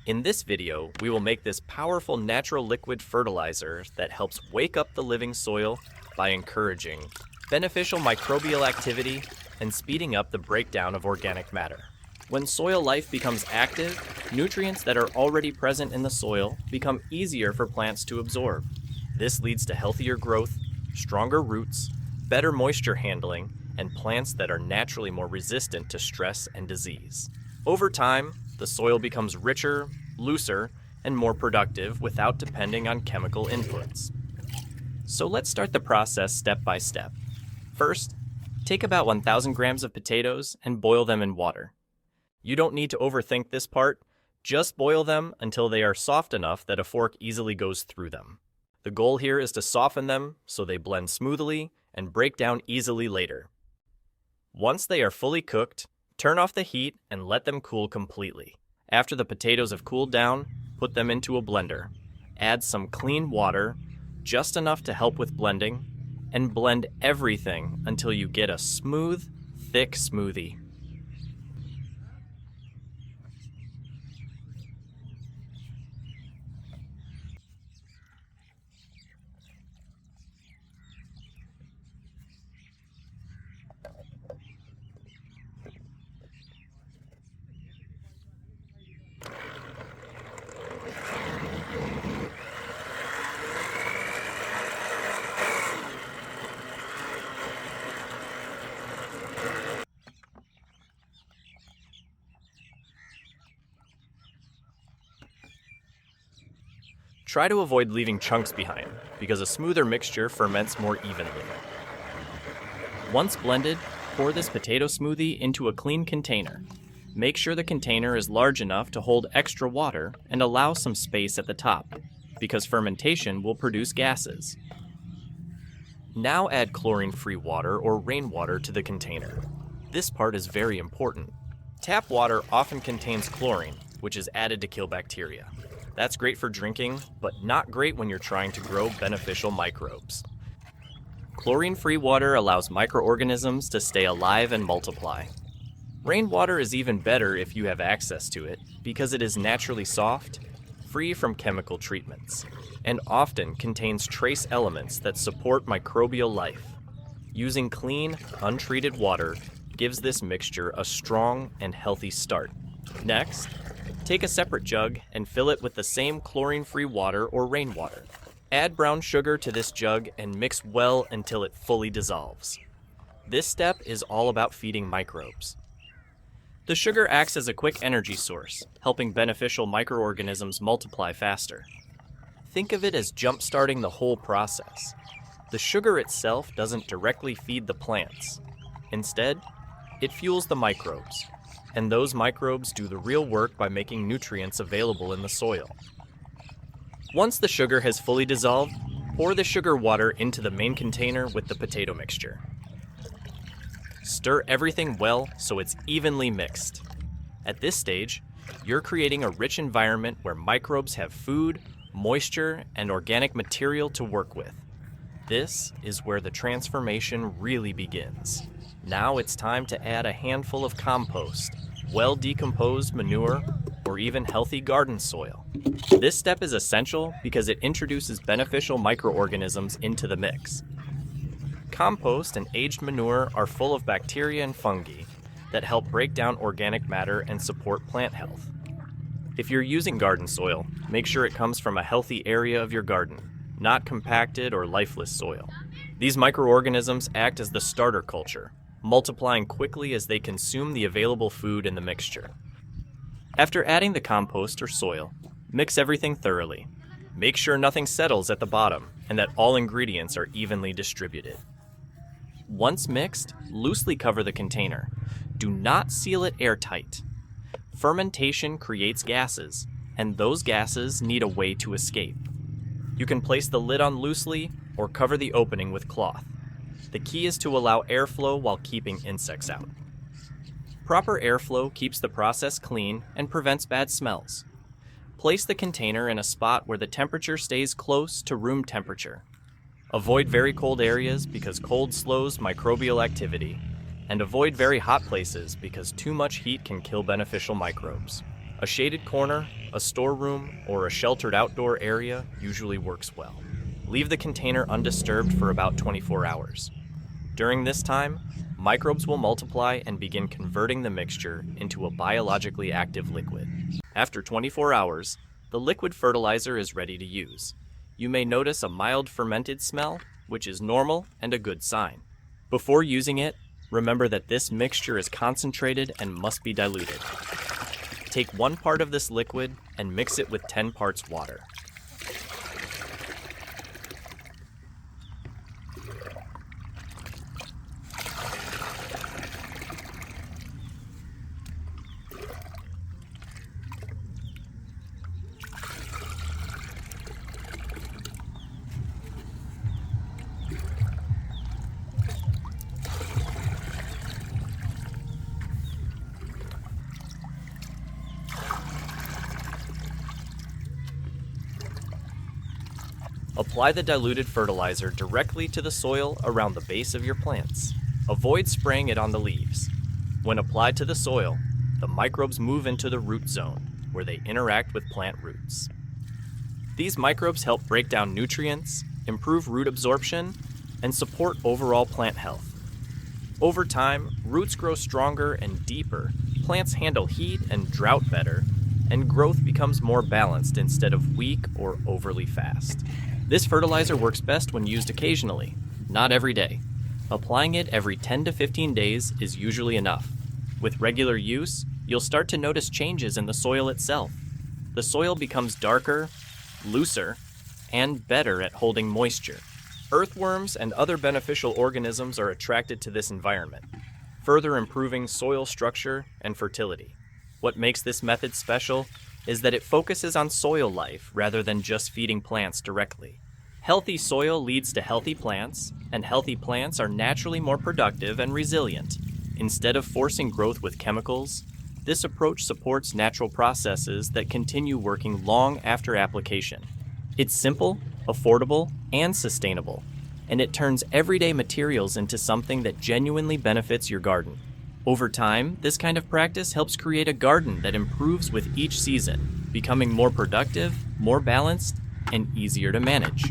In this video, we will make this powerful natural liquid fertilizer that helps wake up the living soil by encouraging beneficial microbial activity and speeding up the breakdown of organic matter. When soil life becomes active, nutrients that are already present in the soil become easier for plants to absorb. This leads to healthier growth, stronger roots, better moisture handling, and plants that are naturally more resistant to stress and disease. Over time, the soil becomes richer, looser, and more productive without depending on chemical inputs. So let's start the process step by step. First, take about 1,000 grams of potatoes and boil them in water. You don't need to overthink this part, just boil them until they are soft enough that a fork easily goes through them. The goal here is to soften them so they blend smoothly and break down easily later. Once they are fully cooked, turn off the heat and let them cool completely. After the potatoes have cooled down, put them into a blender. Add some clean water, just enough to help with blending, and blend everything until you get a smooth, thick smoothie. Try to avoid leaving chunks behind, because a smoother mixture ferments more evenly. Once blended, pour this potato smoothie into a clean container. Make sure the container is large enough to hold extra water and allow some space at the top, because fermentation will produce gases. Now add chlorine-free water or rainwater to the container. This part is very important. Tap water often contains chlorine, which is added to kill bacteria. That's great for drinking, but not great when you're trying to grow beneficial microbes. Chlorine-free water allows microorganisms to stay alive and multiply. Rainwater is even better if you have access to it, because it is naturally soft, free from chemical treatments, and often contains trace elements that support microbial life. Using clean, untreated water gives this mixture a strong and healthy start. Next, take a separate jug and fill it with the same chlorine-free water or rainwater. Add brown sugar to this jug and mix well until it fully dissolves. This step is all about feeding microbes. The sugar acts as a quick energy source, helping beneficial microorganisms multiply faster. Think of it as jump-starting the whole process. The sugar itself doesn't directly feed the plants. Instead, it fuels the microbes. And those microbes do the real work by making nutrients available in the soil. Once the sugar has fully dissolved, pour the sugar water into the main container with the potato mixture. Stir everything well so it's evenly mixed. At this stage, you're creating a rich environment where microbes have food, moisture, and organic material to work with. This is where the transformation really begins. Now it's time to add a handful of compost, well-decomposed manure, or even healthy garden soil. This step is essential because it introduces beneficial microorganisms into the mix. Compost and aged manure are full of bacteria and fungi that help break down organic matter and support plant health. If you're using garden soil, make sure it comes from a healthy area of your garden, not compacted or lifeless soil. These microorganisms act as the starter culture, multiplying quickly as they consume the available food in the mixture. After adding the compost or soil, mix everything thoroughly. Make sure nothing settles at the bottom and that all ingredients are evenly distributed. Once mixed, loosely cover the container. Do not seal it airtight. Fermentation creates gases, and those gases need a way to escape. You can place the lid on loosely or cover the opening with cloth. The key is to allow airflow while keeping insects out. Proper airflow keeps the process clean and prevents bad smells. Place the container in a spot where the temperature stays close to room temperature. Avoid very cold areas because cold slows microbial activity, and avoid very hot places because too much heat can kill beneficial microbes. A shaded corner, a storeroom, or a sheltered outdoor area usually works well. Leave the container undisturbed for about 24 hours. During this time, microbes will multiply and begin converting the mixture into a biologically active liquid. After 24 hours, the liquid fertilizer is ready to use. You may notice a mild fermented smell, which is normal and a good sign. Before using it, remember that this mixture is concentrated and must be diluted. Take 1 part of this liquid and mix it with 10 parts water. Apply the diluted fertilizer directly to the soil around the base of your plants. Avoid spraying it on the leaves. When applied to the soil, the microbes move into the root zone, where they interact with plant roots. These microbes help break down nutrients, improve root absorption, and support overall plant health. Over time, roots grow stronger and deeper, plants handle heat and drought better, and growth becomes more balanced instead of weak or overly fast. This fertilizer works best when used occasionally, not every day. Applying it every 10 to 15 days is usually enough. With regular use, you'll start to notice changes in the soil itself. The soil becomes darker, looser, and better at holding moisture. Earthworms and other beneficial organisms are attracted to this environment, further improving soil structure and fertility. What makes this method special is that it focuses on soil life rather than just feeding plants directly. Healthy soil leads to healthy plants, and healthy plants are naturally more productive and resilient. Instead of forcing growth with chemicals, this approach supports natural processes that continue working long after application. It's simple, affordable, and sustainable, and it turns everyday materials into something that genuinely benefits your garden. Over time, this kind of practice helps create a garden that improves with each season, becoming more productive, more balanced, and easier to manage.